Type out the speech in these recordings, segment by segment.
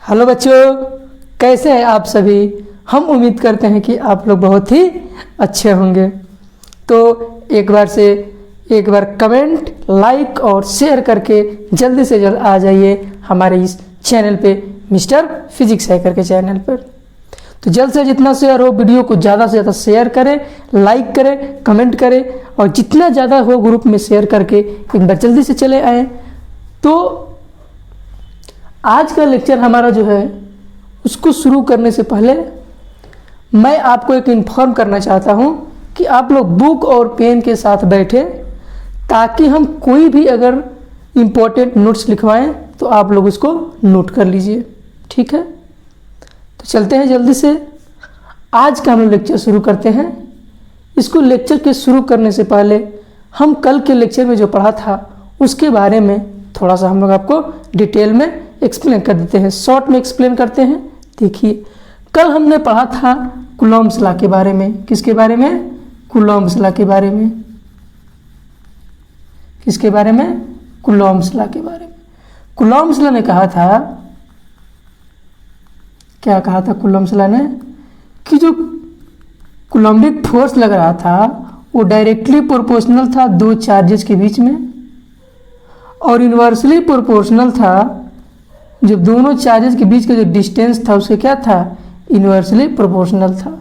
Hello बच्चों, कैसे हैं आप सभी। हम उम्मीद करते हैं कि आप लोग बहुत ही अच्छे होंगे। तो एक बार कमेंट, लाइक और शेयर करके जल्दी से जल्द आ जाइए हमारे इस चैनल पे, मिस्टर फिजिक्स हैकर के चैनल पर। तो जल्द से जितना शेयर हो वीडियो को ज़्यादा से ज़्यादा शेयर करें, लाइक करें, कमेंट करें और जितना ज़्यादा हो ग्रुप में शेयर करके एक बार जल्दी से चले आएँ। तो आज का लेक्चर हमारा जो है उसको शुरू करने से पहले मैं आपको एक इन्फॉर्म करना चाहता हूँ कि आप लोग बुक और पेन के साथ बैठे, ताकि हम कोई भी अगर इम्पोर्टेंट नोट्स लिखवाएं तो आप लोग उसको नोट कर लीजिए, ठीक है। तो चलते हैं जल्दी से, आज का हम लोग लेक्चर शुरू करते हैं। इसको लेक्चर के शुरू करने से पहले हम कल के लेक्चर में जो पढ़ा था उसके बारे में थोड़ा सा हम लोग आपको डिटेल में एक्सप्लेन कर देते हैं, शॉर्ट में एक्सप्लेन करते हैं। देखिए, कल हमने पढ़ा था कूलॉम्स लॉ के बारे में। किसके बारे में? कूलॉम्स लॉ के बारे में। किसके बारे में? कूलॉम्स लॉ के बारे में। कूलॉम्स लॉ ने कहा था, क्या कहा था कूलॉम्स लॉ ने, कि जो कूलम्बिक फोर्स लग रहा था वो डायरेक्टली प्रोपोर्शनल था दो चार्जेस के बीच में, और इन्वर्सली प्रोपोर्शनल था जब दोनों चार्जेस के बीच का जो डिस्टेंस था उसके क्या था? इन्वर्सली प्रोपोर्शनल था।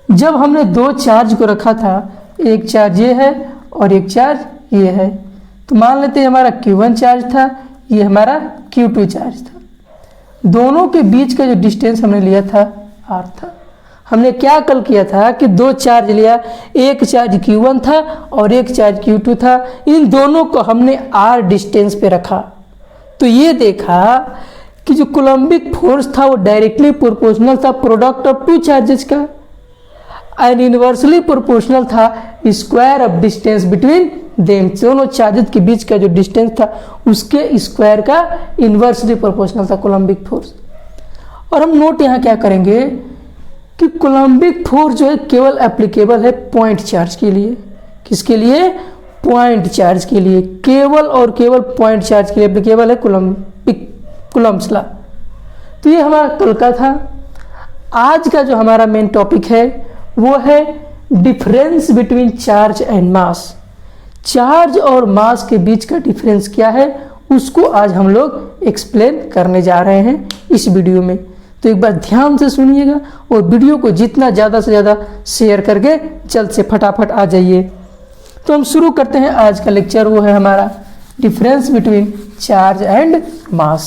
जब हमने दो चार्ज को रखा था, एक चार्ज ये है और एक चार्ज ये है, तो मान लेते हैं हमारा Q1 चार्ज था, ये हमारा Q2 चार्ज था। दोनों के बीच का जो डिस्टेंस हमने लिया था R था। हमने क्या कल किया था कि दो चार्ज लिया, एक चार्ज Q1 था और एक चार्ज Q2 था। इन दोनों को हमने R डिस्टेंस पे रखा, तो ये देखा कि जो कूलम्बिक फोर्स था वो डायरेक्टली प्रोपोर्शनल था प्रोडक्ट ऑफ टू चार्जेस का, एंड इनवर्सली प्रोपोर्शनल था square of distance between them. दोनों चार्जेस के बीच का जो डिस्टेंस था उसके स्क्वायर का इनवर्सली प्रोपोर्शनल था कूलम्बिक फोर्स। और हम नोट यहाँ क्या करेंगे कि कूलम्बिक फोर्स जो है केवल एप्लीकेबल है पॉइंट चार्ज के लिए। किसके लिए? पॉइंट चार्ज के लिए, केवल और केवल पॉइंट चार्ज के लिए एप्लीकेबल है कूलम्ब्स लॉ। तो ये हमारा कल का था। आज का जो हमारा मेन टॉपिक है वो है difference between charge and mass. Charge और मास के बीच का डिफरेंस क्या है उसको आज हम लोग एक्सप्लेन करने जा रहे हैं इस वीडियो में। तो एक बार ध्यान से सुनिएगा और वीडियो को जितना ज़्यादा से ज़्यादा शेयर करके जल्द से फटाफट आ जाइए। तो हम शुरू करते हैं आज का लेक्चर, वो है हमारा difference between charge and mass.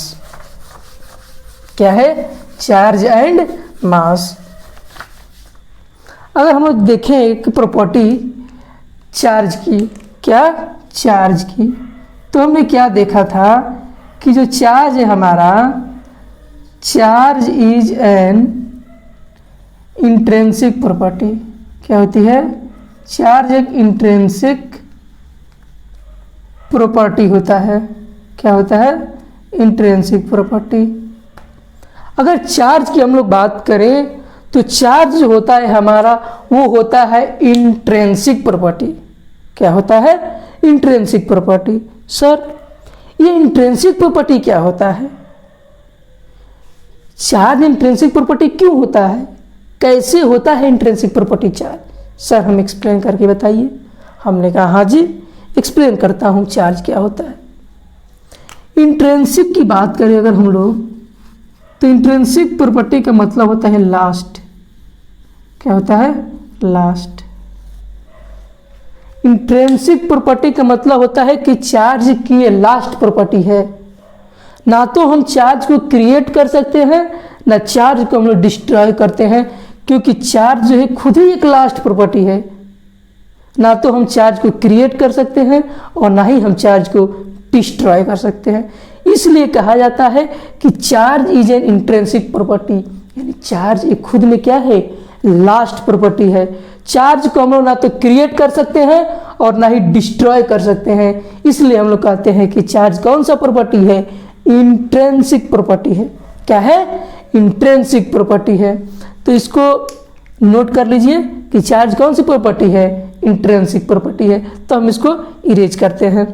क्या है? Charge and mass. अगर हम लोग देखें एक प्रॉपर्टी चार्ज की, क्या? चार्ज की, तो हमने क्या देखा था कि जो चार्ज है हमारा, charge is an intrinsic property. क्या होती है? चार्ज एक इंट्रिंसिक प्रॉपर्टी होता है। क्या होता है? Intrinsic property. अगर चार्ज की हम लोग बात करें तो चार्ज जो होता है हमारा वो होता है इंट्रिंसिक प्रॉपर्टी। क्या होता है? Intrinsic property. सर, ये इंट्रिंसिक प्रॉपर्टी क्या होता है? चार्ज इंट्रिंसिक प्रॉपर्टी क्यों होता है? कैसे होता है इंट्रिंसिक प्रॉपर्टी चार्ज? सर, हम एक्सप्लेन करके बताइए। हमने कहा हाँ जी, एक्सप्लेन करता हूँ चार्ज क्या होता है। इंट्रिंसिक की बात करें अगर हम लोग, तो इंट्रिंसिक प्रॉपर्टी का मतलब होता है लास्ट। क्या होता है? लास्ट। इंट्रिंसिक प्रॉपर्टी का मतलब होता है कि चार्ज की ये लास्ट प्रॉपर्टी है। ना तो हम चार्ज को क्रिएट कर सकते हैं, ना चार्ज को हम लोग डिस्ट्रॉय करते हैं, क्योंकि चार्ज जो है खुद ही एक लास्ट प्रॉपर्टी है। ना तो हम चार्ज को क्रिएट कर सकते हैं और ना ही हम चार्ज को डिस्ट्रॉय कर सकते हैं। इसलिए कहा जाता है कि charge is an intrinsic property, यानी चार्ज एक खुद में क्या है? लास्ट प्रॉपर्टी है। चार्ज को हम लोग ना तो क्रिएट कर सकते हैं और ना ही डिस्ट्रॉय कर सकते हैं। इसलिए हम लोग कहते हैं कि चार्ज कौन सा प्रॉपर्टी है? इंट्रिंसिक प्रॉपर्टी है। क्या है? इंट्रिंसिक प्रॉपर्टी है। तो इसको नोट कर लीजिए कि चार्ज कौन सी प्रॉपर्टी है? इंट्रिंसिक प्रॉपर्टी है। तो हम इसको इरेज करते हैं,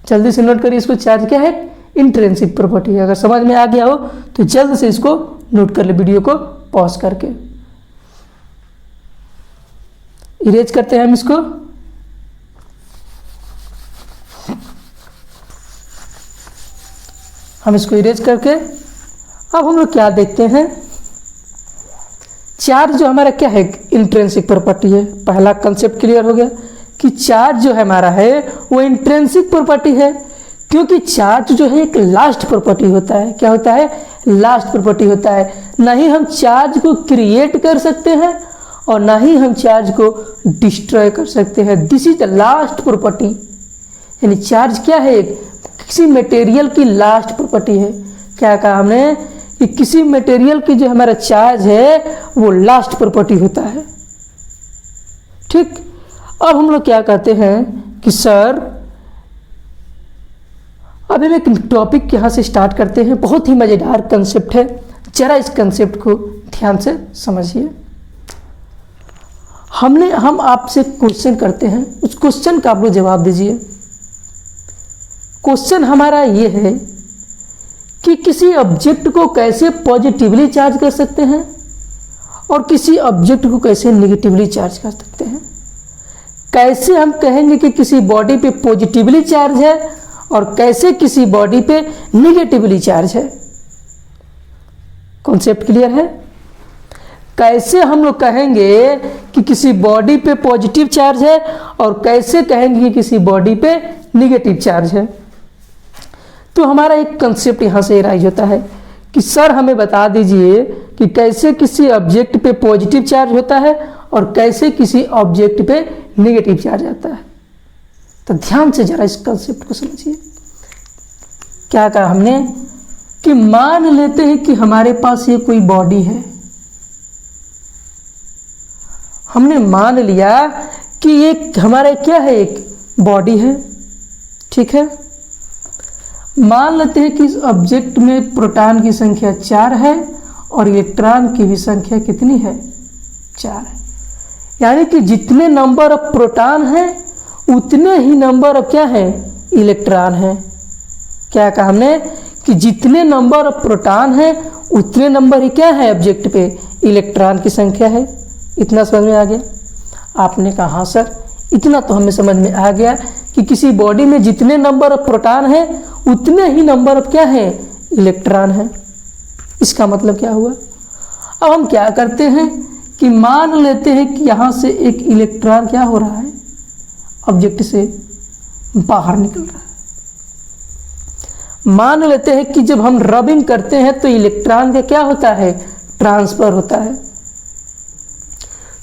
जल्दी से नोट करिए इसको। चार्ज क्या है? इंट्रिंसिक प्रॉपर्टी है। अगर समझ में आ गया हो तो जल्द से इसको नोट कर ले, वीडियो को पॉज करके। इरेज करते हैं हम इसको। हम इसको इरेज करके अब हम लोग क्या देखते हैं, चार्ज जो हमारा क्या है, इंट्रिंसिक प्रॉपर्टी है। पहला कंसेप्ट क्लियर हो गया कि चार्ज जो है हमारा है वो इंट्रिंसिक प्रॉपर्टी है, क्योंकि चार्ज जो है एक लास्ट प्रॉपर्टी होता है। क्या होता है? लास्ट प्रॉपर्टी होता है। ना ही हम चार्ज को क्रिएट कर सकते हैं और ना ही हम चार्ज को डिस्ट्रॉय कर सकते हैं। This is the last property. यानी चार्ज क्या है? किसी मटेरियल की लास्ट प्रॉपर्टी है। क्या कहा हमने कि किसी मटेरियल की जो हमारा चार्ज है वो लास्ट प्रॉपर्टी होता है। ठीक, अब हम लोग क्या कहते हैं कि सर अब हम एक टॉपिक यहां से स्टार्ट करते हैं। बहुत ही मजेदार कंसेप्ट है, जरा इस कंसेप्ट को ध्यान से समझिए। हम आपसे क्वेश्चन करते हैं, उस क्वेश्चन का आप लोग जवाब दीजिए। क्वेश्चन हमारा ये है कि किसी ऑब्जेक्ट को कैसे पॉजिटिवली चार्ज कर सकते हैं और किसी ऑब्जेक्ट को कैसे नेगेटिवली चार्ज कर सकते हैं। कैसे हम कहेंगे कि किसी बॉडी पे पॉजिटिवली चार्ज है और कैसे किसी बॉडी पे नेगेटिवली चार्ज है। कॉन्सेप्ट क्लियर है? कैसे हम लोग कहेंगे कि किसी बॉडी पे पॉजिटिव चार्ज है और कैसे कहेंगे कि किसी बॉडी पे नेगेटिव चार्ज है। तो हमारा एक कंसेप्ट यहां से राइज होता है कि सर हमें बता दीजिए कि कैसे किसी ऑब्जेक्ट पे पॉजिटिव चार्ज होता है और कैसे किसी ऑब्जेक्ट पे नेगेटिव चार्ज आता है। तो ध्यान से जरा इस कंसेप्ट को समझिए। क्या कहा हमने कि मान लेते हैं कि हमारे पास ये कोई बॉडी है। हमने मान लिया कि ये हमारा क्या है, एक बॉडी है। ठीक है, मान लेते हैं कि इस ऑब्जेक्ट में प्रोटॉन की संख्या 4 है और इलेक्ट्रॉन की भी संख्या कितनी है? 4 है। यानी कि जितने नंबर ऑफ प्रोटॉन है उतने ही नंबर ऑफ क्या है, इलेक्ट्रॉन है। क्या कहा हमने कि जितने नंबर ऑफ प्रोटॉन है उतने नंबर ही क्या है, ऑब्जेक्ट पे इलेक्ट्रॉन की संख्या है। इतना समझ में आ गया? आपने कहा हाँ सर, इतना तो हमें समझ में आ गया कि किसी बॉडी में जितने नंबर ऑफ प्रोटॉन है उतने ही नंबर ऑफ क्या है, इलेक्ट्रॉन है। इसका मतलब क्या हुआ? अब हम क्या करते हैं कि मान लेते हैं कि यहां से एक इलेक्ट्रॉन क्या हो रहा है, ऑब्जेक्ट से बाहर निकल रहा है। मान लेते हैं कि जब हम रबिंग करते हैं तो इलेक्ट्रॉन का क्या होता है, ट्रांसफर होता है।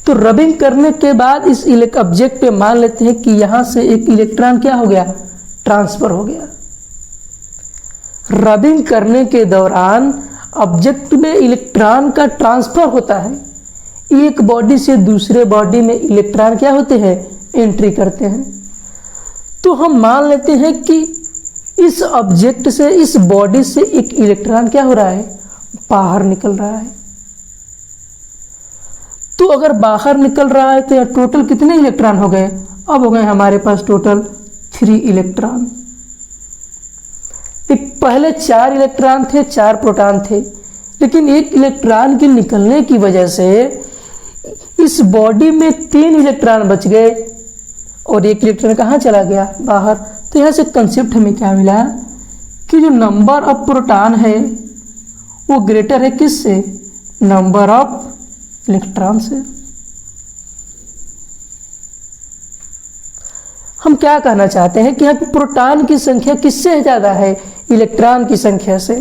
तो रबिंग करने के बाद इस ऑब्जेक्ट पे मान लेते हैं कि यहां से एक इलेक्ट्रॉन क्या हो गया, ट्रांसफर हो गया। रबिंग करने के दौरान ऑब्जेक्ट में इलेक्ट्रॉन का ट्रांसफर होता है। एक बॉडी से दूसरे बॉडी में इलेक्ट्रॉन क्या होते हैं, एंट्री करते हैं। तो हम मान लेते हैं कि इस ऑब्जेक्ट से, इस बॉडी से एक इलेक्ट्रॉन क्या हो रहा है, बाहर निकल रहा है। तो अगर बाहर निकल रहा है तो टोटल कितने इलेक्ट्रॉन हो गए? अब हो गए हमारे पास टोटल 3 इलेक्ट्रॉन। पहले 4 इलेक्ट्रॉन थे, 4 प्रोटॉन थे, लेकिन एक इलेक्ट्रॉन के निकलने की वजह से इस बॉडी में 3 इलेक्ट्रॉन बच गए और एक इलेक्ट्रॉन कहाँ चला गया, बाहर। तो यहाँ से कंसेप्ट हमें क्या मिला कि जो नंबर ऑफ प्रोटॉन है वो ग्रेटर है किससे, नंबर ऑफ इलेक्ट्रॉन से। हम क्या कहना चाहते हैं कि यहाँ प्रोटॉन की संख्या किससे ज़्यादा है, इलेक्ट्रॉन की संख्या से।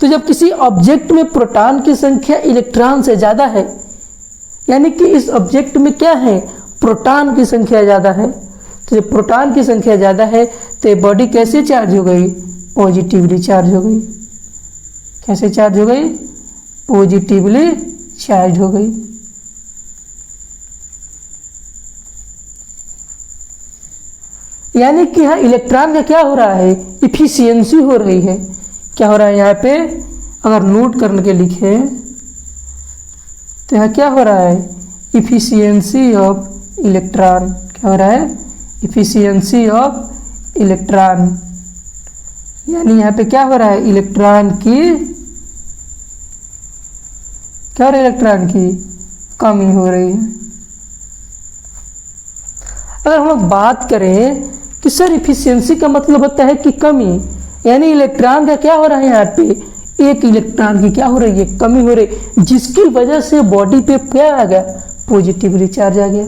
तो जब किसी ऑब्जेक्ट में प्रोटॉन की संख्या इलेक्ट्रॉन से ज़्यादा है, यानी कि इस ऑब्जेक्ट में क्या है, प्रोटॉन की संख्या ज़्यादा है। तो जब प्रोटॉन की संख्या ज़्यादा है तो बॉडी कैसे चार्ज हो गई, पॉजिटिवली चार्ज हो गई। कैसे चार्ज हो गई, पॉजिटिवली चार्ज हो गई। यानी कि यहाँ इलेक्ट्रॉन का क्या हो रहा है, इफिशियंसी हो रही है। क्या हो रहा है यहाँ पे, अगर नोट करने के लिखे तो यहाँ क्या हो रहा है, इफिशियंसी ऑफ इलेक्ट्रॉन। क्या हो रहा है, इफिशियंसी ऑफ इलेक्ट्रॉन। यानी यहाँ पे क्या हो रहा है, इलेक्ट्रॉन की क्या हो रही है, इलेक्ट्रॉन की कमी हो रही है। अगर हम लोग बात करें कि सर इफिशियंसी का मतलब होता है कि कमी, यानी इलेक्ट्रॉन का क्या हो रहा है, यहाँ पे एक इलेक्ट्रॉन की क्या हो रही है, कमी हो रही, जिसकी वजह से बॉडी पे क्या आ गया, पॉजिटिवली चार्ज आ गया।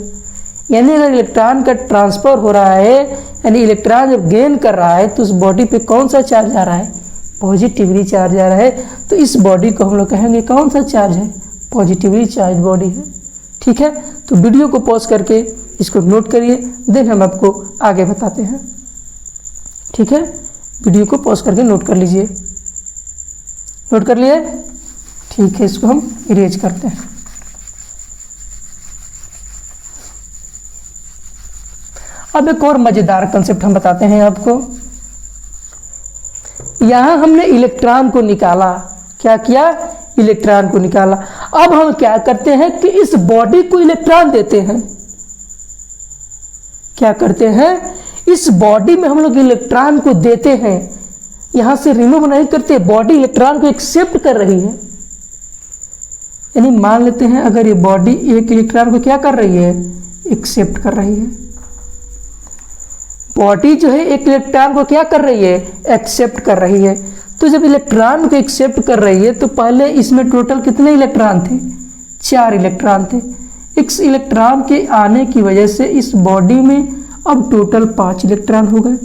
यानी अगर इलेक्ट्रॉन का ट्रांसफर हो रहा है, यानी इलेक्ट्रॉन जब गेन कर रहा है तो उस बॉडी पे कौन सा चार्ज आ रहा है, पॉजिटिवली चार्ज आ रहा है। तो इस बॉडी को हम लोग कहेंगे कौन सा चार्ज है, पॉजिटिवली चार्ज बॉडी है। ठीक है, तो वीडियो को पॉज करके इसको नोट करिए, देन हम आपको आगे बताते हैं। ठीक है, वीडियो को पॉज करके नोट कर लीजिए। नोट कर लिए? ठीक है, इसको हम इरेज करते हैं। अब एक और मजेदार कंसेप्ट हम बताते हैं आपको। यहां हमने इलेक्ट्रॉन को निकाला, क्या किया, इलेक्ट्रॉन को निकाला। अब हम क्या करते हैं कि इस बॉडी को इलेक्ट्रॉन देते हैं, क्या करते हैं, इस बॉडी में हम लोग इलेक्ट्रॉन को देते हैं, यहां से रिमूव नहीं करते, बॉडी इलेक्ट्रॉन को एक्सेप्ट कर रही है। यानी मान लेते हैं अगर ये बॉडी एक इलेक्ट्रॉन को क्या कर रही है, एक्सेप्ट कर रही है। बॉडी जो है एक इलेक्ट्रॉन को क्या कर रही है, एक्सेप्ट कर रही है। तो जब इलेक्ट्रॉन को एक्सेप्ट कर रही है तो पहले इसमें टोटल कितने इलेक्ट्रॉन थे, 4 इलेक्ट्रॉन थे। इस इलेक्ट्रॉन के आने की वजह से इस बॉडी में अब टोटल 5 इलेक्ट्रॉन हो गए।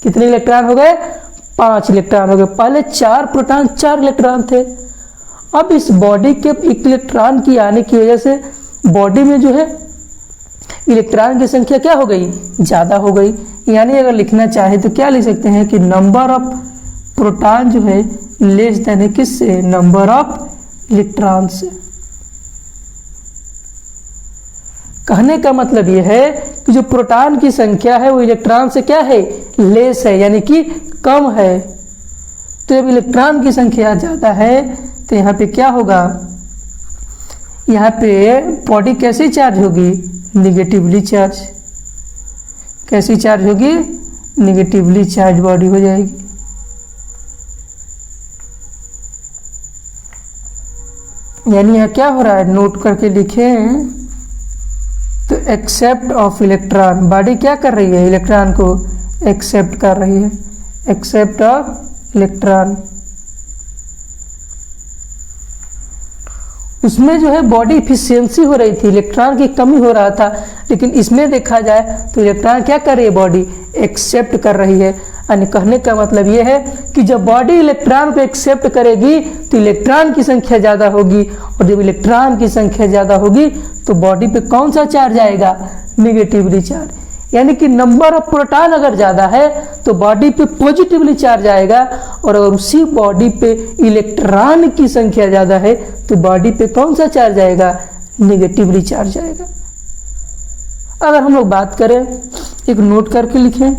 कितने इलेक्ट्रॉन हो गए, 5 इलेक्ट्रॉन हो गए। पहले 4 प्रोटॉन 4 इलेक्ट्रॉन थे। अब इस बॉडी के एक इलेक्ट्रॉन की आने की वजह से बॉडी में जो है इलेक्ट्रॉन की संख्या क्या हो गई, ज्यादा हो गई। यानी अगर लिखना चाहे तो क्या लिख सकते हैं कि नंबर ऑफ प्रोटॉन जो है लेस देन है किससे, नंबर ऑफ इलेक्ट्रॉन से। कहने का मतलब यह है कि जो प्रोटॉन की संख्या है वो इलेक्ट्रॉन से क्या है, लेस है, यानी कि कम है। तो जब इलेक्ट्रॉन की संख्या ज्यादा है तो यहाँ पे क्या होगा, यहाँ पे बॉडी कैसे चार्ज होगी, निगेटिवली चार्ज। कैसी चार्ज होगी, निगेटिवली चार्ज बॉडी हो जाएगी। यानी यहाँ क्या हो रहा है, नोट करके लिखें तो एक्सेप्ट ऑफ इलेक्ट्रॉन, बॉडी क्या कर रही है, इलेक्ट्रॉन को एक्सेप्ट कर रही है, एक्सेप्ट ऑफ इलेक्ट्रॉन। उसमें जो है बॉडी इफिशियंसी हो रही थी, इलेक्ट्रॉन की कमी हो रहा था, लेकिन इसमें देखा जाए तो इलेक्ट्रॉन क्या कर रही है, बॉडी एक्सेप्ट कर रही है। यानी कहने का मतलब यह है कि जब बॉडी इलेक्ट्रॉन को एक्सेप्ट करेगी तो इलेक्ट्रॉन की संख्या ज्यादा होगी, और जब इलेक्ट्रॉन की संख्या ज्यादा होगी तो बॉडी पे कौन सा चार्ज आएगा, निगेटिवली चार्ज। यानी कि नंबर ऑफ प्रोटॉन अगर ज्यादा है तो बॉडी पे पॉजिटिवली चार्ज आएगा, और अगर उसी बॉडी पे इलेक्ट्रॉन की संख्या ज्यादा है तो बॉडी पे कौन सा चार्ज आएगा, निगेटिवली चार्ज आएगा। अगर हम लोग बात करें, एक नोट करके लिखें।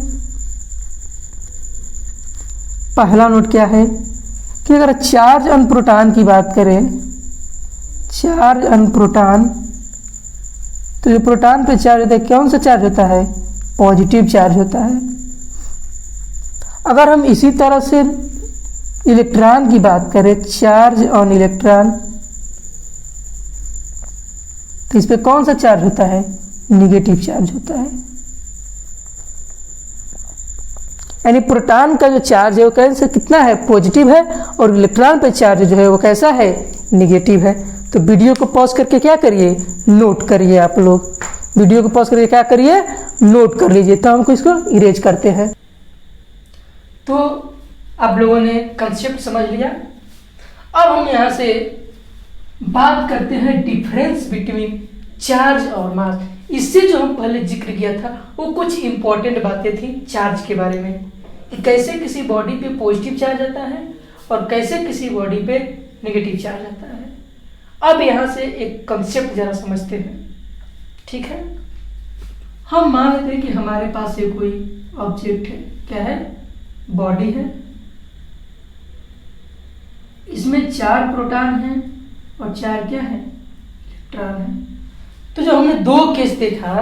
पहला नोट क्या है कि अगर चार्ज ऑन प्रोटॉन की बात करें, चार्ज ऑन प्रोटॉन, तो जो प्रोटॉन पे चार्ज होता है कौन सा चार्ज होता है, पॉजिटिव चार्ज होता है। अगर हम इसी तरह से इलेक्ट्रॉन की बात करें, चार्ज ऑन इलेक्ट्रॉन, तो इस पे कौन सा चार्ज होता है, निगेटिव चार्ज होता है। यानी प्रोटॉन का जो चार्ज है वो कैसे कितना है, पॉजिटिव है, और इलेक्ट्रॉन पे चार्ज जो है वो कैसा है, निगेटिव है। तो वीडियो को पॉज करके क्या करिए, नोट करिए। आप लोग वीडियो को पॉज करके क्या करिए, नोट कर लीजिए। तो हमको इसको इरेज करते हैं। तो आप लोगों ने कंसेप्ट समझ लिया। अब हम यहाँ से बात करते हैं डिफरेंस बिटवीन चार्ज और मास। इससे जो हम पहले जिक्र किया था वो कुछ इंपॉर्टेंट बातें थी चार्ज के बारे में, कि कैसे किसी बॉडी पे पॉजिटिव चार्ज आता है और कैसे किसी बॉडी पे नेगेटिव चार्ज आता है। अब यहाँ से एक कंसेप्ट जरा समझते हैं, ठीक है। हम मान लेते हैं कि हमारे पास ये कोई ऑब्जेक्ट है, क्या है, बॉडी है, इसमें 4 प्रोटॉन हैं और 4 क्या है, इलेक्ट्रॉन है। तो जो हमने 2 केस देखा,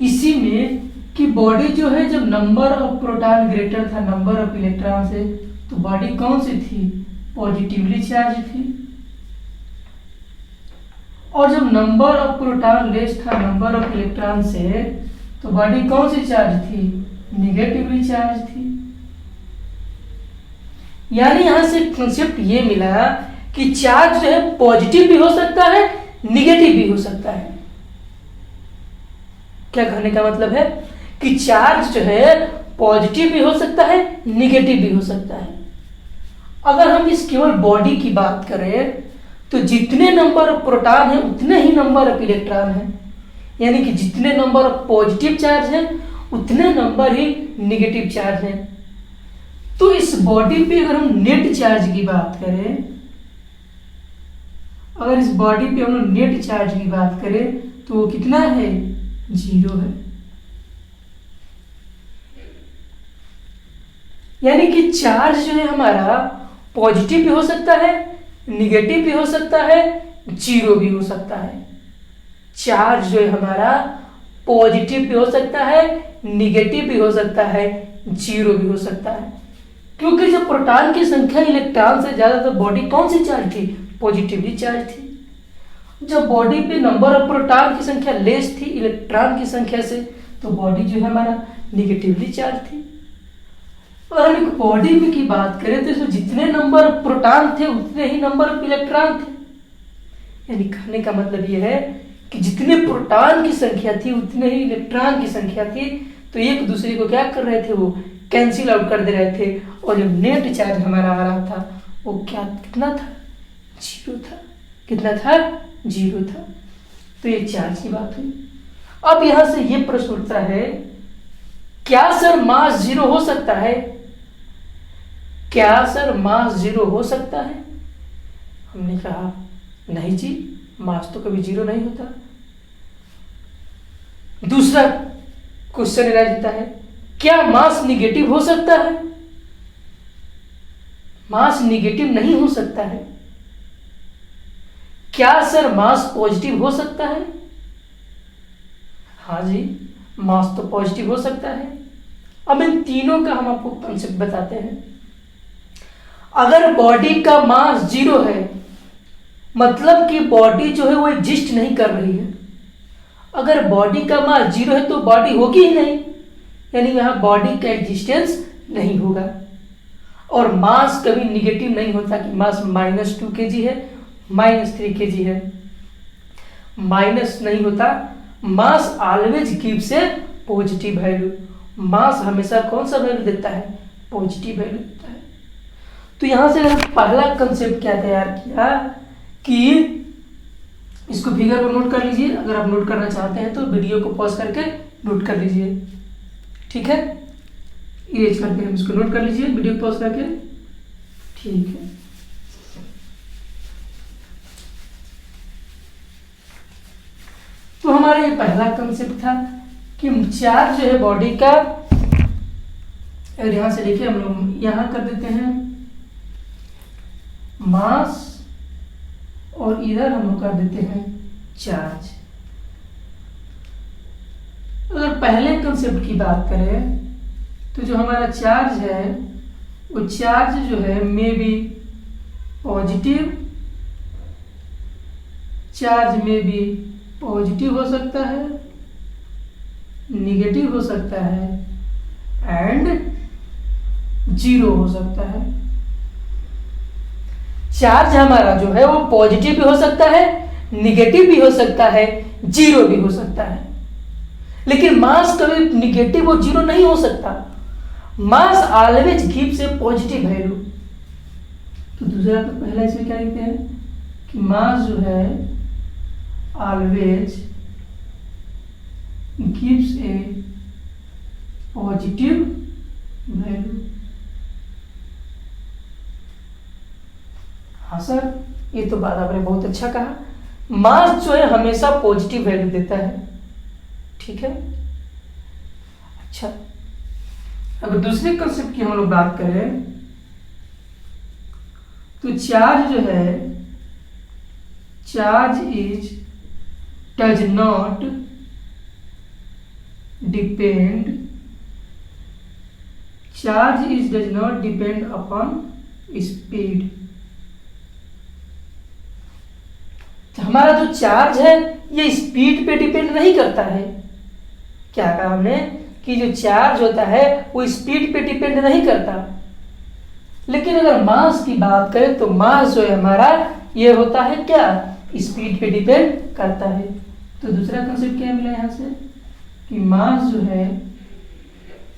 इसी में कि बॉडी जो है जब नंबर ऑफ प्रोटॉन ग्रेटर था नंबर ऑफ इलेक्ट्रॉन से, तो बॉडी कौन सी थी? पॉजिटिवली चार्ज थी। और जब नंबर ऑफ प्रोटॉन लेस था नंबर ऑफ इलेक्ट्रॉन से, तो बॉडी कौन सी चार्ज थी? निगेटिवली चार्ज थी। यानी यहां से कंसेप्ट ये मिला कि चार्ज जो है पॉजिटिव भी हो सकता है, निगेटिव भी हो सकता है। क्या कहने का मतलब है कि चार्ज जो है पॉजिटिव भी हो सकता है, निगेटिव भी हो सकता है। अगर हम इस केवल बॉडी की बात करें तो जितने नंबर ऑफ प्रोटॉन है उतने ही नंबर ऑफ इलेक्ट्रॉन है, यानी कि जितने नंबर ऑफ पॉजिटिव चार्ज है उतने नंबर ही निगेटिव चार्ज है। तो इस बॉडी पे अगर हम नेट चार्ज की बात करें, अगर इस बॉडी पे हम लोग नेट चार्ज की बात करें तो वो कितना है? 0 है। यानी कि चार्ज जो है हमारा पॉजिटिव भी हो सकता है, निगेटिव भी हो सकता है, 0 भी हो सकता है। चार्ज जो है हमारा पॉजिटिव भी हो सकता है, निगेटिव भी हो सकता है, 0 भी हो सकता है। क्योंकि जब प्रोटॉन की संख्या इलेक्ट्रॉन से ज्यादा तो बॉडी कौन सी चार्ज थी? पॉजिटिवली चार्ज थी। जब बॉडी पे नंबर ऑफ प्रोटॉन की संख्या लेस थी इलेक्ट्रॉन की संख्या से, तो बॉडी जो है हमारा निगेटिवली चार्ज थी। और हम एक बॉडी में की बात करें तो इसमें जितने नंबर ऑफ प्रोटॉन थे उतने ही नंबर ऑफ इलेक्ट्रॉन थे। यानी कहने का मतलब यह है कि जितने प्रोटॉन की संख्या थी उतने ही इलेक्ट्रॉन की संख्या थी, तो एक दूसरे को क्या कर रहे थे? वो कैंसिल आउट कर दे रहे थे। और जो नेट चार्ज हमारा आ रहा था वो क्या कितना था? 0 था। कितना था? 0 था। तो ये चार्ज की बात हुई। अब यहां से ये प्रश्न उठता है, क्या सर मास 0 हो सकता है? क्या सर मास 0 हो सकता है? हमने कहा नहीं जी, मास तो कभी 0 नहीं होता। दूसरा क्वेश्चन रहता है, क्या मास निगेटिव हो सकता है? मास निगेटिव नहीं हो सकता है। क्या सर मास पॉजिटिव हो सकता है? हाँ जी, मास तो पॉजिटिव हो सकता है। अब इन तीनों का हम आपको कंसेप्ट बताते हैं। अगर बॉडी का मास 0 है, मतलब कि बॉडी जो है वो एग्जिस्ट नहीं कर रही है। अगर बॉडी का मास 0 है तो बॉडी होगी ही नहीं, यानी यहां बॉडी का एग्जिस्टेंस नहीं होगा। और मास कभी निगेटिव नहीं होता कि मास -2 kg है, -3 kg है, माइनस नहीं होता। Mass always gives a positive value. Mass हमेशा कौन सा वैल्यू देता है? पॉजिटिव वैल्यू देता है। तो यहां से पहला कंसेप्ट क्या तैयार किया कि इसको फिगर पर नोट कर लीजिए। अगर आप नोट करना चाहते हैं तो वीडियो को पॉज करके नोट कर लीजिए, ठीक है? इरेज करके हम इसको नोट कर लीजिए वीडियो को पॉज करके, ठीक है? तो हमारा ये पहला कंसेप्ट था कि चार्ज जो है बॉडी का, और यहां से देखिए हम लोग यहां कर देते हैं मास और इधर हम लोग कर देते हैं चार्ज। अगर पहले कंसेप्ट की बात करें तो जो हमारा चार्ज है वो चार्ज जो है मे बी पॉजिटिव, चार्ज में भी पॉजिटिव हो सकता है, निगेटिव हो सकता है एंड 0 हो सकता है। चार्ज हमारा जो है वो पॉजिटिव भी हो सकता है, निगेटिव भी हो सकता है, 0 भी हो सकता है। लेकिन मास कभी निगेटिव और 0 नहीं हो सकता। Mass always gives a positive value. तो दूसरा तो पहला इसमें क्या लिखते हैं कि मास जो है always gives a positive value. हाँ सर, ये तो बात आपने बहुत अच्छा कहा। मास जो है हमेशा पॉजिटिव वैल्यू देता है, ठीक है? अच्छा, अगर दूसरे कंसेप्ट की हम लोग बात करें तो चार्ज जो है, charge is does not depend, charge is does not depend upon speed. हमारा जो चार्ज है ये स्पीड पे डिपेंड नहीं करता है। क्या कहा हमने कि जो चार्ज होता है वो स्पीड पे डिपेंड नहीं करता, लेकिन अगर मास की बात करें तो मास जो है हमारा ये होता है क्या, स्पीड पे डिपेंड करता है। तो दूसरा कंसेप्ट क्या मिला यहां से कि मास जो है,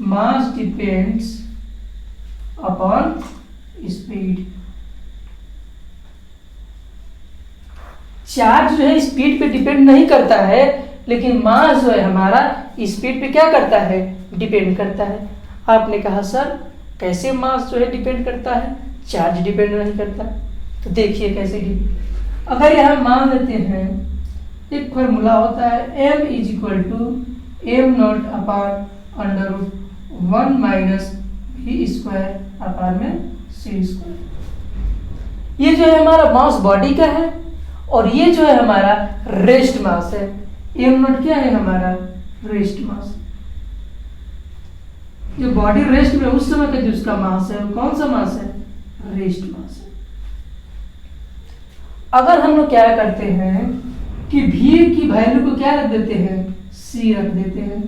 मास डिपेंड्स अपॉन स्पीड। चार्ज जो है स्पीड पे डिपेंड नहीं करता है, लेकिन मास जो है हमारा स्पीड पे क्या करता है, डिपेंड करता है। आपने कहा सर कैसे मास जो है डिपेंड करता है, चार्ज डिपेंड नहीं करता। तो देखिए कैसे डिपेंड, अगर यहां मान लेते हैं एक फॉर्मूला होता है m is equal to M not upon under root 1 minus V square upon में सी स्क्वायर। ये जो है हमारा मास बॉडी का है और ये जो है हमारा रेस्ट मास है। एम नॉट क्या है हमारा, रेस्ट मास। जो बॉडी रेस्ट में उस समय का जो उसका मास है वो कौन सा मास है, रेस्ट मास है। अगर हम लोग क्या करते हैं कि v की वैल्यू को क्या रख देते हैं, c रख देते हैं।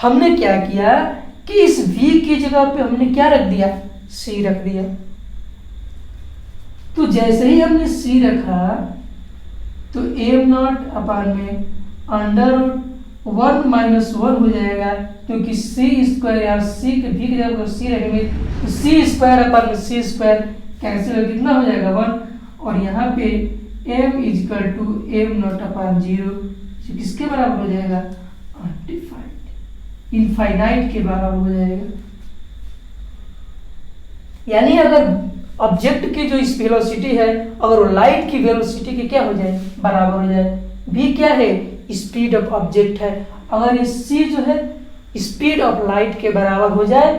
हमने क्या किया कि इस v की जगह पे हमने क्या रख दिया, c रख दिया। तो जैसे ही हमने c रखा तो एम नॉट अपान में अंडर रूट 1 माइनस 1 हो जाएगा, क्योंकि सी स्क्वायर या सी के भी जगह सी रखेंगे तो सी स्क्वायर अपान में सी स्क्वायर कैंसिल हो, कितना हो जाएगा 1। और यहाँ पे m is equal to M not upon 0 किसके बराबर हो जाएगा, अनडिफाइंड, इनफाइनाइट के बराबर हो जाएगा। यानी अगर ऑब्जेक्ट की जो इस वेलोसिटी है अगर वो लाइट की वेलोसिटी के क्या हो जाए, बराबर हो जाए। v क्या है, स्पीड ऑफ ऑब्जेक्ट है। अगर ये c जो है स्पीड ऑफ लाइट के बराबर हो जाए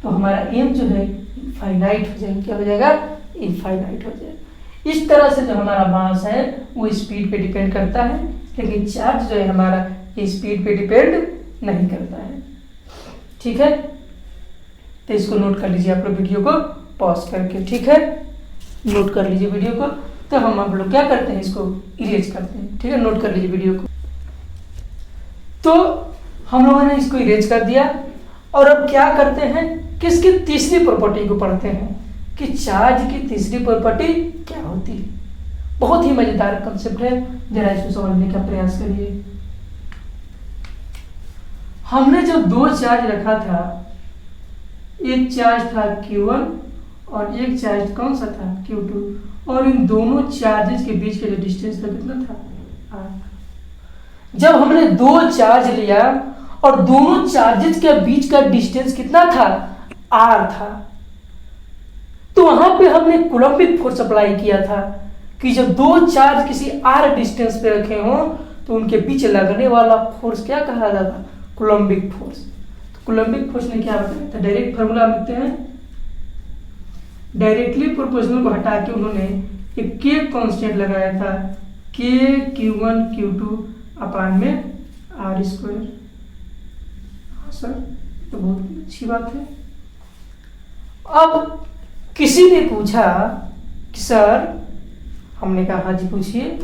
तो हमारा m जो है इनफाइनाइट हो जाएगा। क्या हो जाएगा, इनफाइनाइट हो जाएगा। इस तरह से जो हमारा मास है वो स्पीड पे डिपेंड करता है, लेकिन चार्ज जो है हमारा ये स्पीड पे डिपेंड नहीं करता है। ठीक है, तो इसको नोट कर लीजिए आप लोग वीडियो को पॉज करके। ठीक है, नोट कर लीजिए वीडियो को। तो हम आप लोग क्या करते हैं, इसको इरेज करते हैं। ठीक है, नोट कर लीजिए वीडियो को। तो हम लोगों ने इसको इरेज कर दिया और अब क्या करते हैं, किसकी तीसरी प्रॉपर्टी को पढ़ते हैं कि चार्ज की तीसरी प्रॉपर्टी क्या होती है। बहुत ही मजेदार कंसेप्ट है, जरा इसको समझने का प्रयास करिए। हमने जब दो चार्ज रखा था, एक चार्ज था Q1 और एक चार्ज कौन सा था, Q2, और इन दोनों चार्जेस के बीच का जो डिस्टेंस था कितना था, R। जब हमने दो चार्ज लिया और दोनों चार्जेस के बीच का डिस्टेंस कितना था, R था, तो वहां पे हमने कूलम्बिक फोर्स अप्लाई किया था कि जब दो चार्ज किसी R डिस्टेंस पे रखे हों तो उनके बीच लगने वाला फोर्स क्या कहा जाता, कूलम्बिक फोर्स। तो कूलम्बिक फोर्स ने क्या बताया था, डायरेक्ट फार्मूला लिखते हैं, डायरेक्टली प्रोपोर्शनल को हटा के उन्होंने एक के कांस्टेंट लगाया था, के Q1 Q2 अपान में R स्क्वायर। हाँ सर, तो बहुत अच्छी बात है। अब किसी ने पूछा कि सर, हमने कहा हाँ जी पूछिए,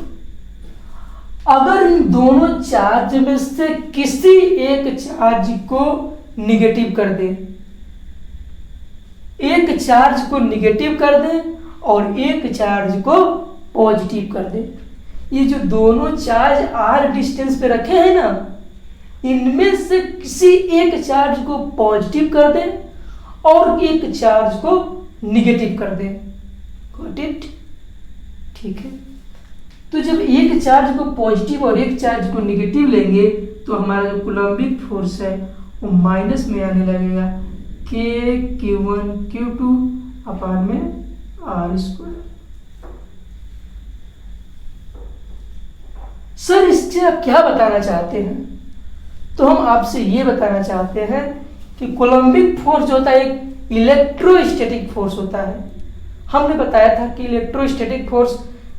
अगर इन दोनों चार्ज में से किसी एक चार्ज को निगेटिव कर दे, एक चार्ज को निगेटिव कर दे और एक चार्ज को पॉजिटिव कर दे, ये जो दोनों चार्ज R डिस्टेंस पे रखे हैं ना, इनमें से किसी एक चार्ज को पॉजिटिव कर दे और एक चार्ज को निगेटिव कर दे। Got it? ठीक है, तो जब एक चार्ज को पॉजिटिव और एक चार्ज को निगेटिव लेंगे तो हमारा जो कूलम्बिक फोर्स है वो माइनस में आने लगेगा, के Q1 Q2 अपान में R स्क्वायर। सर इससे आप क्या बताना चाहते हैं? तो हम आपसे ये बताना चाहते हैं कि कूलम्बिक फोर्स जो होता है एक इलेक्ट्रोस्टैटिक फोर्स होता है। हमने बताया था कि इलेक्ट्रोस्टैटिक फोर्स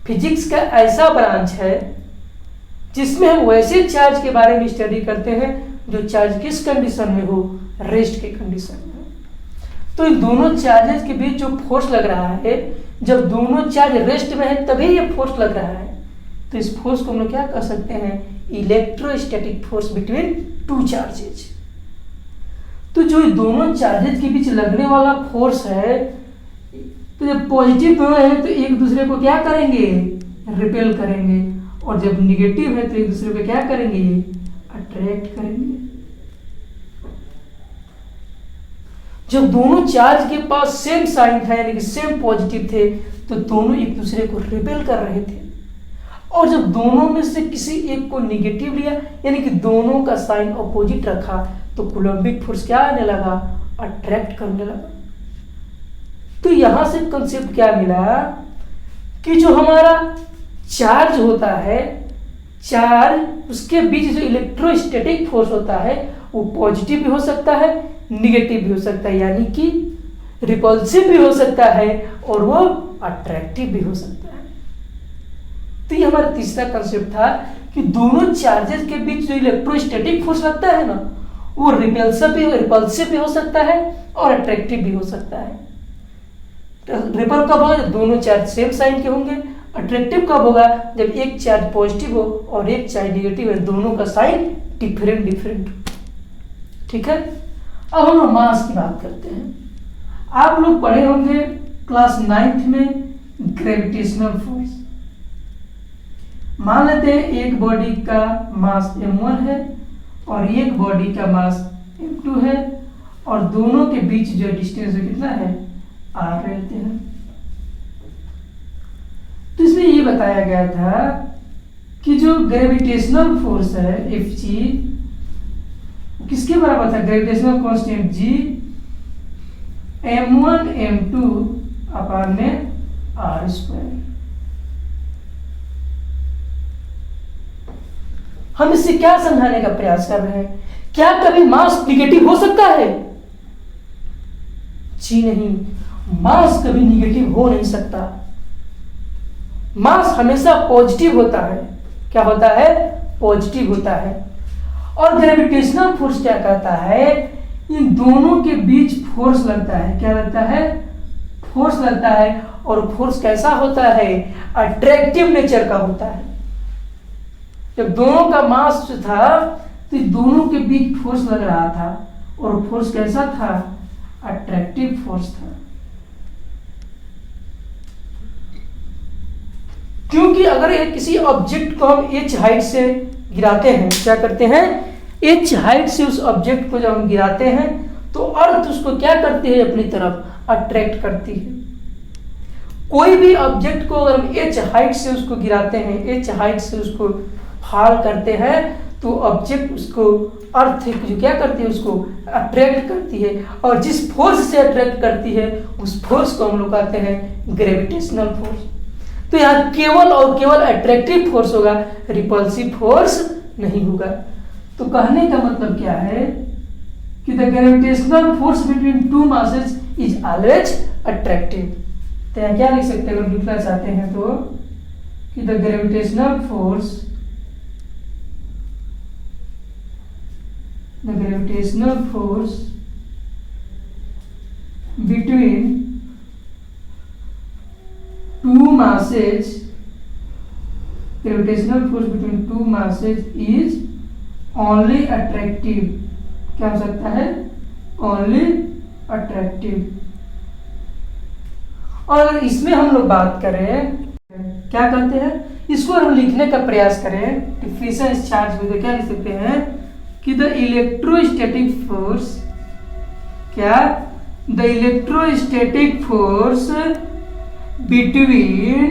फिजिक्स का ऐसा ब्रांच है जिसमें हम वैसे चार्ज के बारे में स्टडी करते हैं जो चार्ज किस कंडीशन में हो, रेस्ट के कंडीशन में हो। तो इन दोनों चार्जेस के बीच जो फोर्स लग रहा है, जब दोनों चार्ज रेस्ट में है तभी ये फोर्स लग रहा है। तो इस फोर्स को हम लोग क्या कह सकते हैं, electrostatic force between two charges. तो जो दोनों चार्जेज के बीच लगने वाला फोर्स है, तो जब पॉजिटिव दोनों है तो एक दूसरे को क्या करेंगे, रिपेल करेंगे, और जब निगेटिव है तो एक दूसरे को क्या करेंगे, अट्रैक्ट करेंगे। जब दोनों चार्ज के पास सेम साइन था यानी कि सेम पॉजिटिव थे, तो दोनों एक दूसरे को रिपेल कर रहे थे। और जब दोनों में से किसी एक को निगेटिव लिया यानी कि दोनों का साइन अपोजिट रखा, तो कूलम्बिक फोर्स क्या आने लगा, अट्रैक्ट करने लगा। तो यहां से कंसेप्ट क्या मिला कि जो हमारा चार्ज होता है, चार्ज उसके बीच जो इलेक्ट्रोस्टैटिक फोर्स होता है वो पॉजिटिव भी हो सकता है, निगेटिव भी हो सकता है, यानी कि रिपल्सिव भी हो सकता है और वो अट्रैक्टिव भी हो सकता है। तो ये हमारा तीसरा कंसेप्ट था कि दोनों चार्जेस के बीच जो इलेक्ट्रोस्टैटिक फोर्स लगता है ना, वो रिपल्सिव भी हो सकता है और अट्रैक्टिव भी हो सकता है। रिपल कब होगा, जब दोनों चार्ज सेम साइन के होंगे। अट्रैक्टिव कब होगा, जब एक चार्ज पॉजिटिव हो और एक चार्ज निगेटिव है, दोनों का साइन डिफरेंट। ठीक है, अब हम लोग मास की बात करते हैं। आप लोग पढ़े होंगे क्लास 9th में ग्रेविटेशनल फोर्स। मान लेते हैं एक बॉडी का मास m1 है और एक बॉडी का मास m2 है, और दोनों के बीच जो डिस्टेंस है कितना है, r रहते हैं। तो इसमें ये बताया गया था कि जो ग्रेविटेशनल फोर्स है Fg किसके बराबर था, gravitational constant G m1 m2 upon में r²। हम इससे क्या समझाने का प्रयास कर रहे हैं, क्या कभी मास निगेटिव हो सकता है? जी नहीं, मास कभी निगेटिव हो नहीं सकता। मास हमेशा पॉजिटिव होता है। क्या होता है, पॉजिटिव होता है। और ग्रेविटेशनल फोर्स क्या कहता है, इन दोनों के बीच फोर्स लगता है। क्या लगता है, फोर्स लगता है। और फोर्स कैसा होता है, अट्रैक्टिव नेचर का होता है। जब दोनों का मास था तो दोनों के बीच फोर्स लग रहा था, और फोर्स कैसा था, अट्रैक्टिव फोर्स था। क्योंकि अगर किसी ऑब्जेक्ट को हम h हाइट से गिराते हैं, क्या करते हैं, h हाइट से उस ऑब्जेक्ट को जब हम गिराते हैं तो अर्थ उसको क्या करती है, अपनी तरफ अट्रैक्ट करती है। कोई भी ऑब्जेक्ट को अगर हम h हाइट से उसको गिराते हैं, h हाइट से उसको फॉल करते हैं, तो ऑब्जेक्ट उसको अर्थ जो क्या करती है, उसको अट्रैक्ट करती है। और जिस फोर्स से अट्रैक्ट करती है उस फोर्स को हम लोग कहते हैं ग्रेविटेशनल फोर्स। तो यहाँ केवल और केवल अट्रैक्टिव फोर्स होगा, रिपल्सिव फोर्स नहीं होगा। तो कहने का मतलब क्या है कि the gravitational force between two masses is always attractive. तो यहाँ क्या लिख सकते हैं, अगर लिखना चाहते हैं तो कि the gravitational force between two masses, gravitational force between two masses is only attractive। क्या हो सकता है, only attractive। और अगर इसमें हम लोग बात करें, क्या करते हैं, इसको हम लिखने का प्रयास करें डिफरेंशियल चार्ज में, तो क्या लिख सकते हैं कि द इलेक्ट्रोस्टैटिक फोर्स, क्या, the electrostatic force between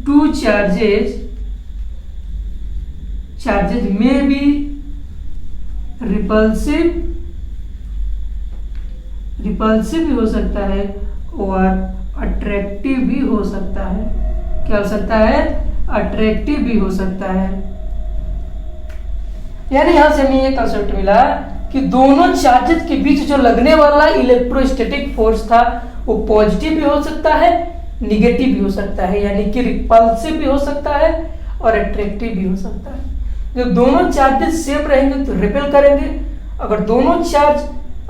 two charges में बी रिपल्सिव भी हो सकता है और अट्रैक्टिव भी हो सकता है। क्या हो सकता है, अट्रैक्टिव भी हो सकता है। यानी यहां से हमें ये कंसेप्ट मिला कि दोनों चार्जेस के बीच जो लगने वाला इलेक्ट्रोस्टैटिक फोर्स था वो पॉजिटिव भी हो सकता है, निगेटिव भी हो सकता है, यानी कि रिपल्सिव भी हो सकता है और अट्रैक्टिव भी हो सकता है। जब दोनों चार्जेस सेम रहेंगे तो रिपेल करेंगे, अगर दोनों चार्ज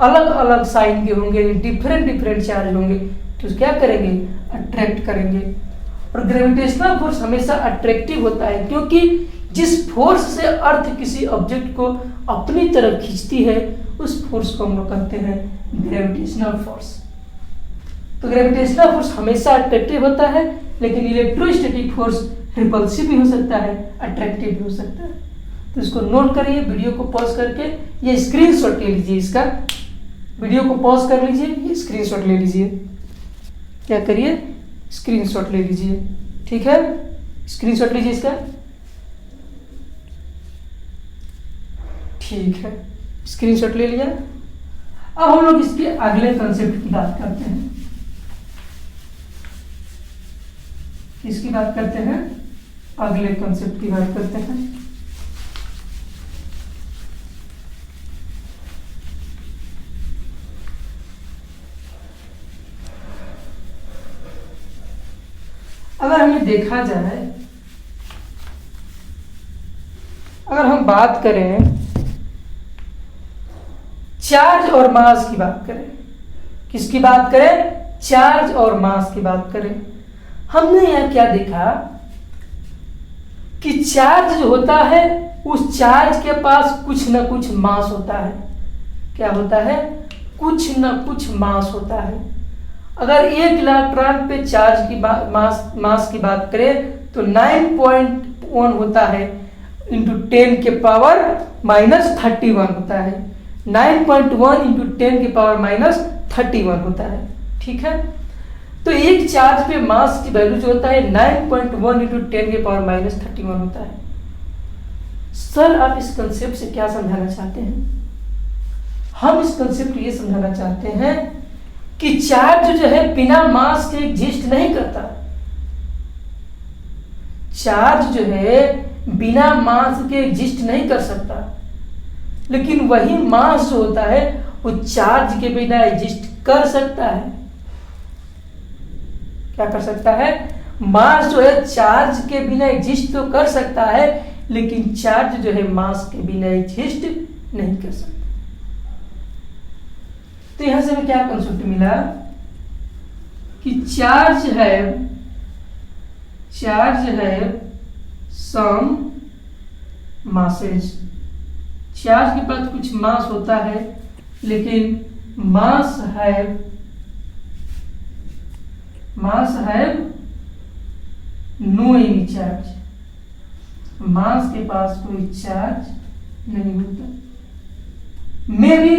अलग अलग साइन के होंगे, डिफरेंट डिफरेंट चार्ज होंगे, तो क्या करेंगे, अट्रैक्ट करेंगे। और ग्रेविटेशनल फोर्स हमेशा अट्रैक्टिव होता है, क्योंकि जिस फोर्स से अर्थ किसी ऑब्जेक्ट को अपनी तरफ खींचती है उस फोर्स को हम लोग कहते हैं ग्रेविटेशनल फोर्स। तो ग्रेविटेशनल फोर्स हमेशा अट्रैक्टिव होता है, लेकिन इलेक्ट्रोस्टैटिक फोर्स रिपल्सिव भी हो सकता है, अट्रैक्टिव भी हो सकता है। तो इसको नोट करिए, वीडियो को पॉज करके ये स्क्रीनशॉट ले लीजिए, इसका वीडियो को पॉज कर लीजिए, ये स्क्रीनशॉट ले लीजिए। क्या करिए, स्क्रीनशॉट ले लीजिए, ठीक है, स्क्रीनशॉट लीजिए इसका, ठीक है, स्क्रीनशॉट ले लिया। अब हम लोग इसके अगले कंसेप्ट की बात करते हैं। किसकी बात करते हैं, अगले कंसेप्ट की बात करते हैं। अगर हमें देखा जाए, अगर हम बात करें चार्ज और मास की बात करें, किसकी बात करें, चार्ज और मास की बात करें, हमने यह क्या देखा कि चार्ज जो होता है उस चार्ज के पास कुछ न कुछ मास होता है। क्या होता है, कुछ न कुछ मास होता है। अगर एक इलेक्ट्रॉन पे चार्ज की मास की बात करें तो 9.1 होता है इंटू 10 के पावर -31 होता है। 9.1 इंटू 10 के पावर -31 होता है, ठीक है। तो एक चार्ज पे मास की वैल्यू जो होता है 9.1 इंटू 10 के पावर -31 होता है। सर आप इस कंसेप्ट से क्या समझाना चाहते हैं? हम इस कंसेप्ट ये समझाना चाहते हैं कि चार्ज जो है बिना मास के एग्जिस्ट नहीं करता। चार्ज जो है बिना मास के एग्जिस्ट नहीं कर सकता, लेकिन वही मास जो होता है वो चार्ज के बिना एग्जिस्ट कर सकता है। क्या कर सकता है, मास जो है चार्ज के बिना एग्जिस्ट तो कर सकता है, लेकिन चार्ज जो है मास के बिना एग्जिस्ट नहीं कर सकता। तो यहां से हमें क्या कंसेप्ट मिला कि चार्ज है सम मासेज। चार्ज के पास कुछ मास होता है, लेकिन मास है नो एनी चार्ज। मास के पास कोई चार्ज नहीं होता। मे भी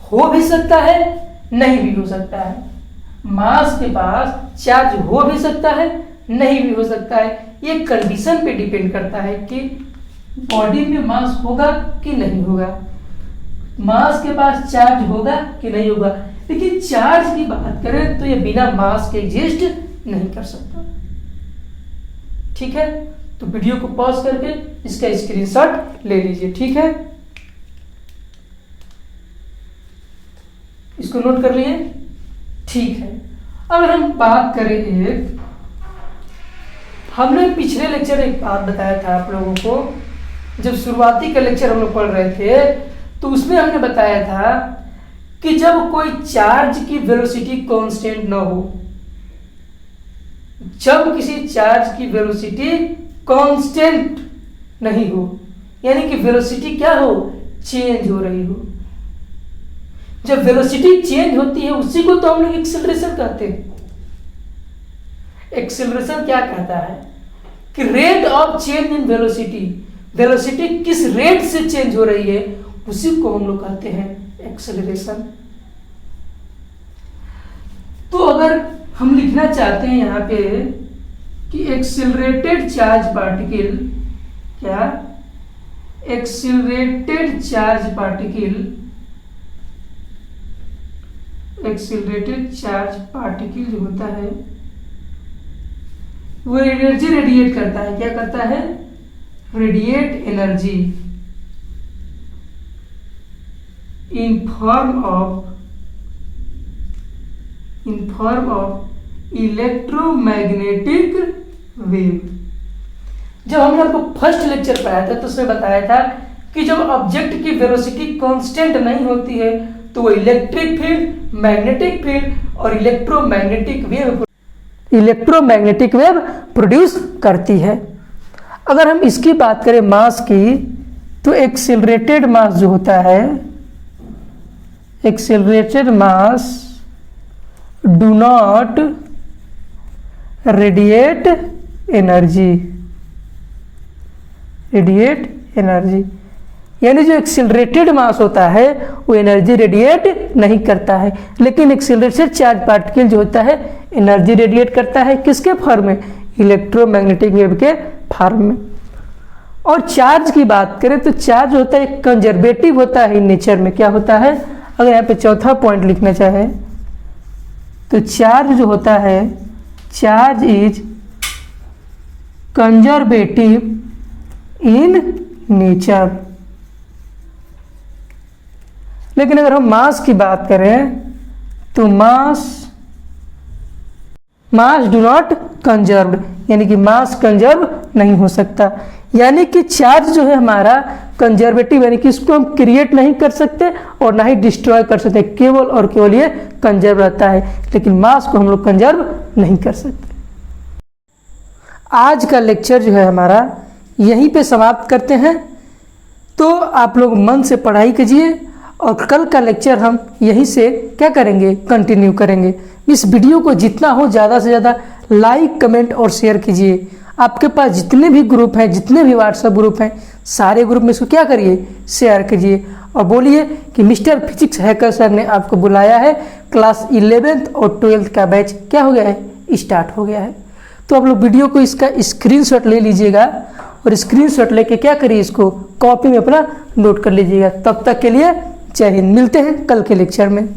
हो भी सकता है, नहीं भी हो सकता है। मास के पास चार्ज हो भी सकता है, नहीं भी हो सकता है। ये कंडीशन पे डिपेंड करता है कि बॉडी में मास होगा कि नहीं होगा, मास के पास चार्ज होगा कि नहीं होगा। लेकिन चार्ज की बात करें तो ये बिना मास के एग्जिस्ट नहीं कर सकता, ठीक है। तो वीडियो को पॉज करके इसका स्क्रीनशॉट ले लीजिए, ठीक है, इसको नोट कर लिए, ठीक है। अगर हम बात करें, हमने पिछले लेक्चर एक बात बताया था आप लोगों को, जब शुरुआती का लेक्चर हम लोग पढ़ रहे थे तो उसमें हमने बताया था कि जब कोई चार्ज की वेलोसिटी कांस्टेंट ना हो, जब किसी चार्ज की वेलोसिटी कांस्टेंट नहीं हो, यानी कि वेलोसिटी क्या हो, चेंज हो रही हो। जब वेलोसिटी चेंज होती है उसी को तो हम लोग एक्सेलरेशन कहते हैं। एक्सेलरेशन क्या कहता है कि rate of change in velocity, velocity किस रेट से चेंज हो रही है उसी को हम लोग कहते हैं एक्सेलरेशन। तो अगर हम लिखना चाहते हैं यहाँ पे कि एक्सेलरेटेड चार्ज पार्टिकल, क्या, accelerated charge particle, accelerated charge particle जो होता है वो एनर्जी रेडिएट करता है। क्या करता है, radiate energy in form of electromagnetic wave. जब हमने आपको फर्स्ट लेक्चर पढ़ाया था तो उसमें बताया था कि जब ऑब्जेक्ट की वेलोसिटी कांस्टेंट नहीं होती है तो वो इलेक्ट्रिक फील्ड, मैग्नेटिक फील्ड और इलेक्ट्रोमैग्नेटिक वेव प्रोड्यूस करती है। अगर हम इसकी बात करें मास की, तो एक्सेलरेटेड मास जो होता है, accelerated mass do not radiate energy, यानी जो एक्सेलरेटेड मास होता है वो एनर्जी रेडिएट नहीं करता है, लेकिन एक्सेलरेटेड चार्ज पार्टिकल जो होता है एनर्जी रेडिएट करता है। किसके फॉर्म में? इलेक्ट्रोमैग्नेटिक वेव के फॉर्म में। और चार्ज की बात करें तो चार्ज होता है कंजर्वेटिव होता है नेचर में। क्या होता है? अगर यहाँ पे चौथा पॉइंट लिखना चाहे तो चार्ज जो होता है, charge is conservative in nature. लेकिन अगर हम मास की बात करें तो मास डू नॉट कंजर्व, यानी कि मास कंजर्व नहीं हो सकता। यानी कि चार्ज जो है हमारा कंजर्वेटिव, यानी कि इसको हम क्रिएट नहीं कर सकते और ना ही डिस्ट्रॉय कर सकते, केवल और केवल ये कंजर्व रहता है, लेकिन मास को हम लोग कंजर्व नहीं कर सकते। आज का लेक्चर जो है हमारा यहीं पे समाप्त करते हैं। तो आप लोग मन से पढ़ाई कीजिए और कल का लेक्चर हम यहीं से क्या करेंगे? कंटिन्यू करेंगे। इस वीडियो को जितना हो ज़्यादा से ज़्यादा लाइक, कमेंट और शेयर कीजिए। आपके पास जितने भी ग्रुप हैं, जितने भी व्हाट्सएप ग्रुप हैं, सारे ग्रुप में इसको क्या करिए? शेयर कीजिए और बोलिए कि मिस्टर फिजिक्स हैकर सर ने आपको बुलाया है, क्लास 11th और 12th का बैच क्या हो गया है? स्टार्ट हो गया है। तो आप लोग वीडियो को इसका स्क्रीनशॉट ले लीजिएगा और स्क्रीनशॉट लेके क्या करिए? इसको कॉपी में अपना नोट कर लीजिएगा। तब तक के लिए जय हिंद। मिलते हैं कल के लेक्चर में।